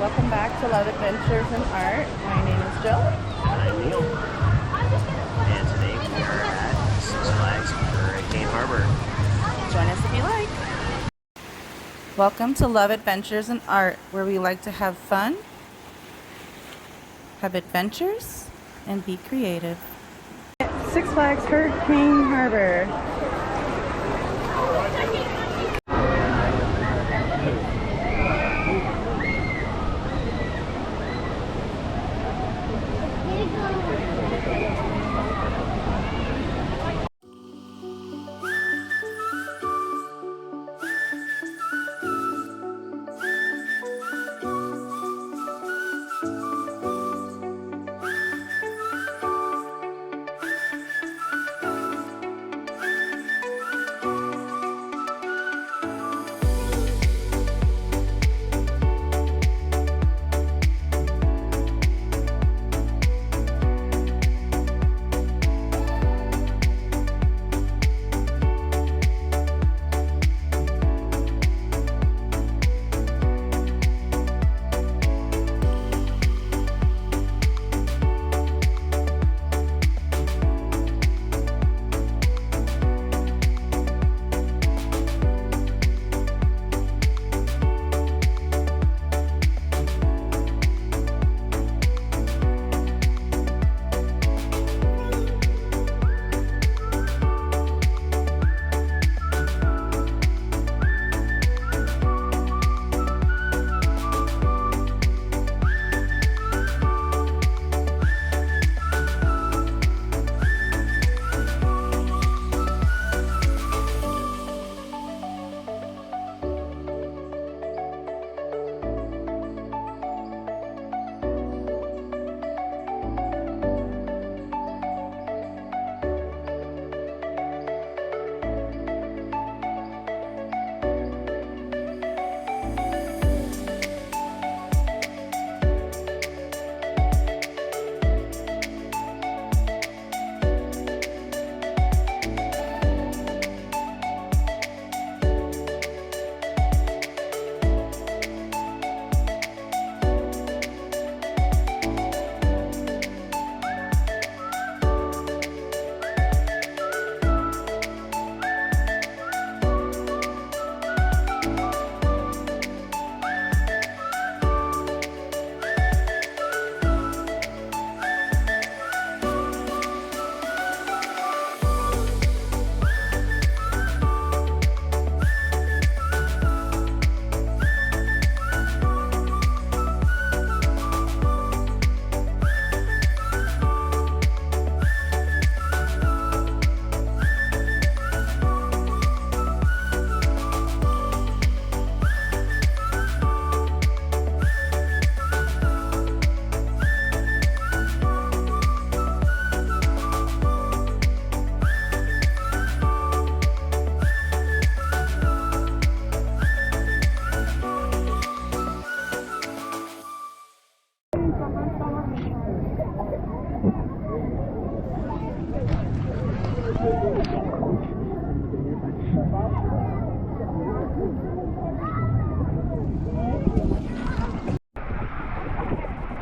Welcome back to Love Adventures in Art. My name is Jill. And I'm Neil. And today we are at Six Flags Hurricane Harbor. Join us if you like. Welcome to Love Adventures in Art, where we like to have fun, have adventures, and be creative. Six Flags Hurricane Harbor.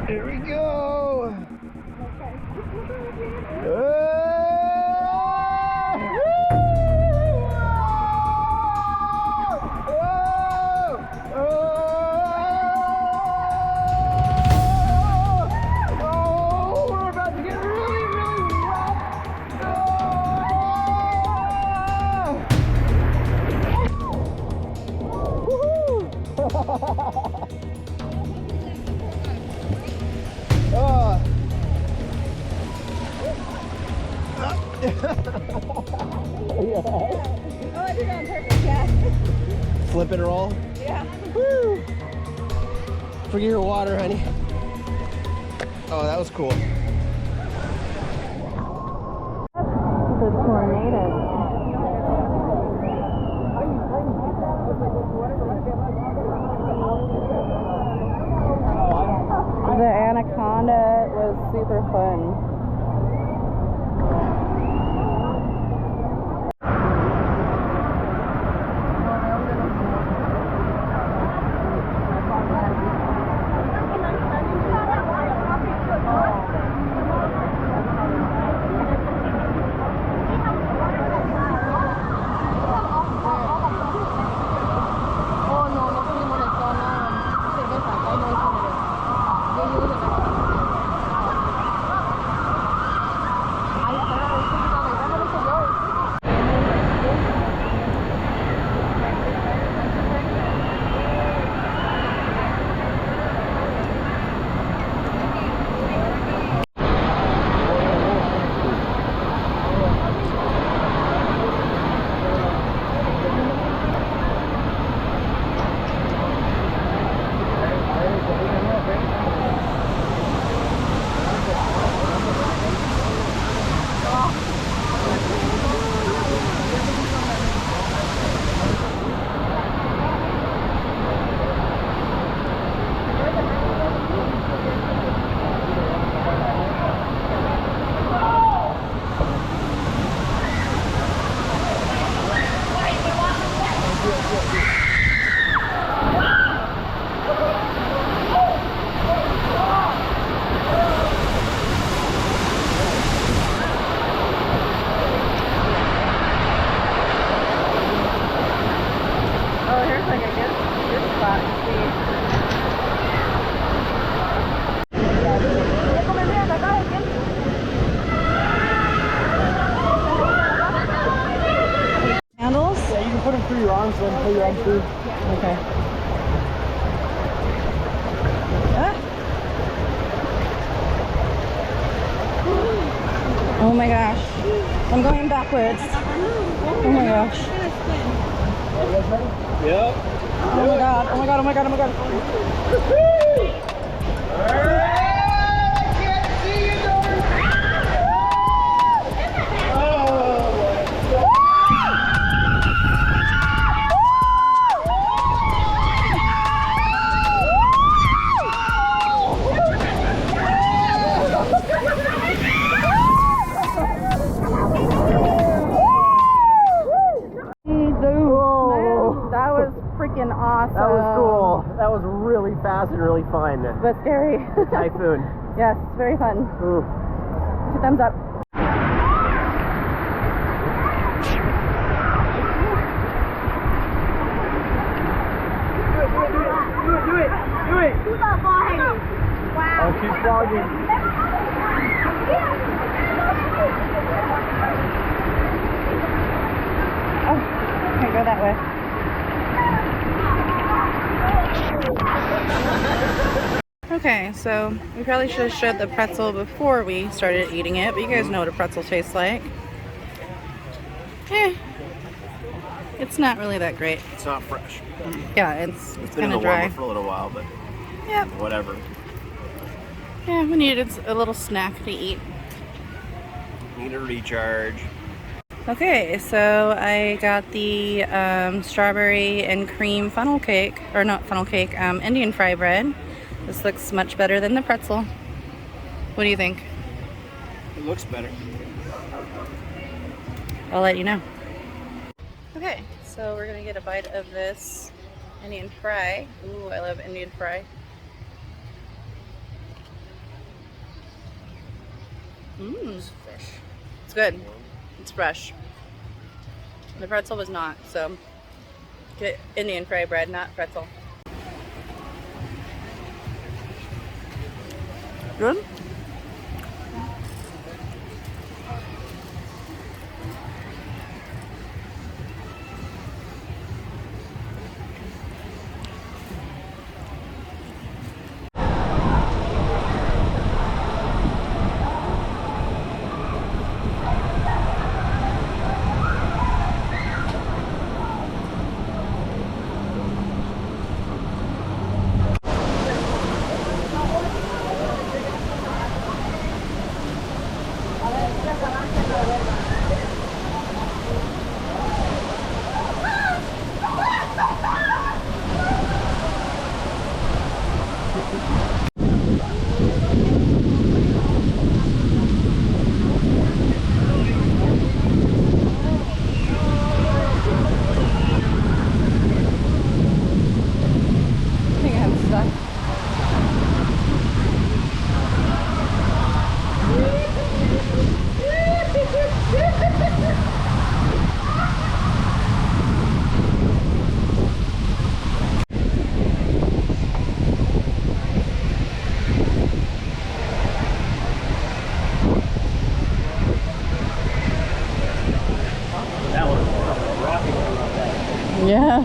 Here we go! We're about to get really, really wet! Oh, I did it on purpose, yeah. flip and roll. Yeah. Woo! Forget your water, honey. Oh, that was cool. The tornado. The anaconda was super fun. fried food. Okay. Ah. Oh my gosh. I'm going backwards. Oh my gosh. Yep. Oh my god. Oh my god. Oh my god. Oh my god. That was freaking awesome. That was cool. That was really fast and really fun. But scary. Typhoon. Yes, very fun. Ooh. 2 thumbs up. Do it. Wow. Oh, she's vlogging. Oh, can't go that way. Okay, so we probably should have showed the pretzel before we started eating it, but you guys know what a pretzel tastes like. It's not really that great. It's not fresh. Yeah, it's Been in kind the of dry. warmer for a little while, but Yep. whatever. Yeah, we needed a little snack to eat. Need a recharge. Okay, so I got the strawberry and cream funnel cake, or not funnel cake, Indian fry bread. This looks much better than the pretzel. What do you think? It looks better. I'll let you know. Okay, so we're gonna get a bite of this Indian fry. Ooh, I love Indian fry. Mmm, It's fresh. it's good. It's fresh. The pretzel was not, so get Indian fry bread, not pretzel. Good? I think I'm stuck. That was rocking. Yeah.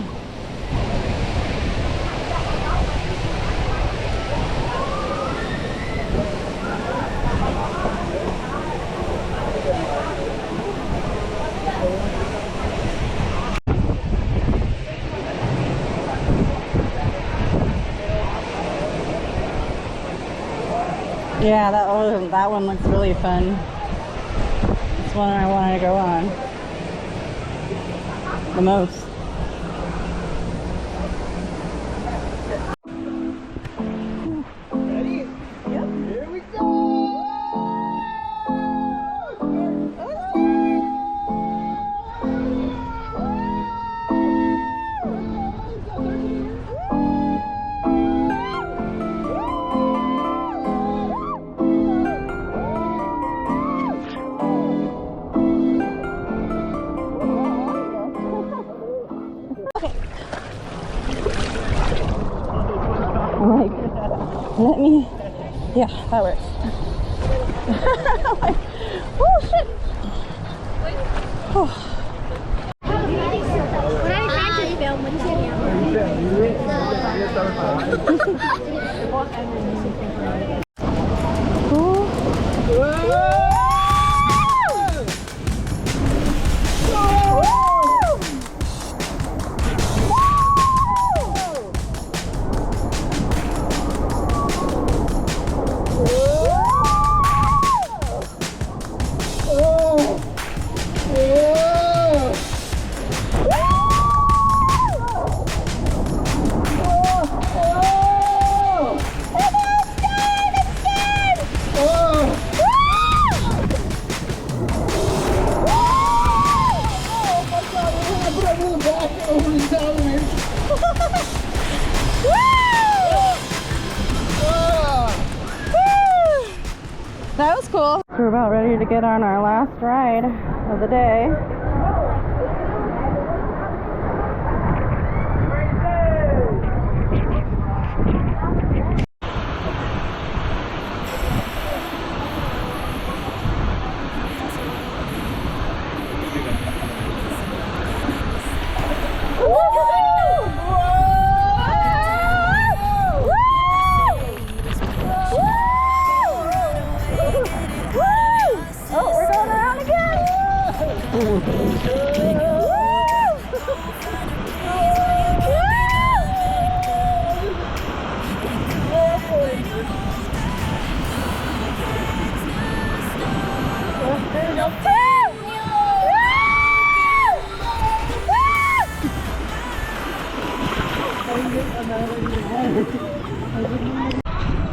Yeah, that one looks really fun. It's one I wanted to go on the most. Ready? Yep. Here we go. I'm like, let me, yeah, that works. I'm like, oh shit. Oh. When I was trying to film That was cool. We're about ready to get on our last ride of the day.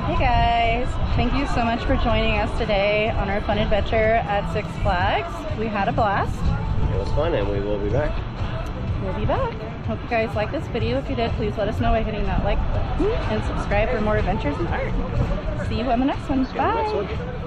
Hey guys, thank you so much for joining us today on our fun adventure at Six Flags. We had a blast. It was fun and we will be back. We'll be back. Hope you guys liked this video. If you did, please let us know by hitting that like button and subscribe for more adventures and art. See you on the next one. See you on the next Bye. one.